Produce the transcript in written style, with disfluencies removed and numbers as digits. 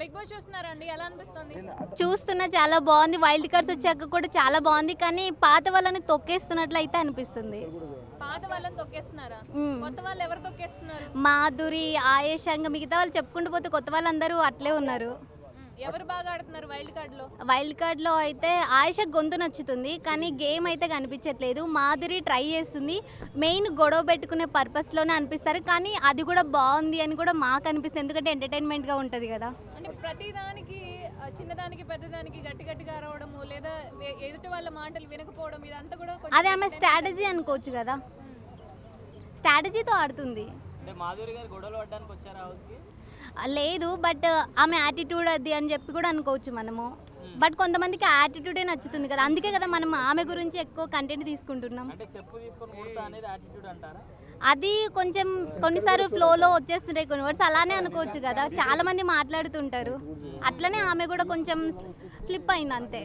Big boss చూస్తున్నారండి, ఎలా అనిపిస్తుంది? చూస్తున్నా, చాలా బాగుంది. వైల్డ్ కార్డ్స్ వచ్చాక కూడా చాలా బాగుంది, కానీ పాత వాళ్ళని తొక్కేస్తున్నట్లు అయితే అనిపిస్తుంది. పాత వాళ్ళని తొక్కేస్తున్నారా? మ్మ్. కొత్త వాళ్ళు ఎవరు తొక్కేస్తున్నారు? మాధురి, ఆయేష్, ఇంకా మిగతా వాళ్ళు చెప్పుకుంటూ పోతే కొత్త వాళ్ళందరూ అట్లే ఉన్నారు. ఎవరు బాగా ఆడుతున్నారు వైల్డ్ కార్డ్ లో? వైల్డ్ కార్డ్లో అయితే ఆయేష గొంతు నచ్చుతుంది, కానీ గేమ్ అయితే కనిపించట్లేదు. మాధురి ట్రై చేస్తుంది, మెయిన్ గొడవ పెట్టుకునే పర్పస్లోనే అనిపిస్తారు, కానీ అది కూడా బాగుంది అని కూడా మాకు అనిపిస్తుంది, ఎందుకంటే ఎంటర్టైన్మెంట్గా ఉంటుంది కదా. అంటే ప్రతిదానికి చిన్నదానికి పెద్దదానికి గట్టి గట్టిగా అరవడము, లేదా ఎదుటి వాళ్ళ మాటలు వినకపోవడం, ఇదంతా కూడా కొంచెం అది ఆమె స్ట్రాటజీ అనుకోవచ్చు కదా, స్ట్రాటజీతో ఆడుతుంది. అంటే మాధురి గారు గొడవలు పడడానికి వచ్చారు హౌస్కి? లేదు, బట్ ఆమె యాటిట్యూడ్ అది అని చెప్పి కూడా అనుకోవచ్చు మనము. బట్ కొంతమందికి యాటిట్యూడే నచ్చుతుంది కదా, అందుకే కదా మనం ఆమె గురించి ఎక్కువ కంటెంట్ తీసుకుంటున్నాం. అంటే చెప్పు తీసుకొని కొడతా అనేది యాటిట్యూడ్ అంటారా? అది కొంచెం కొన్నిసార్లు ఫ్లోలో వచ్చేస్తుంటాయి కొన్ని వర్డ్స్, అలానే అనుకోవచ్చు కదా, చాలా మంది మాట్లాడుతుంటారు, అట్లనే ఆమె కూడా కొంచెం ఫ్లిప్ అయింది అంతే.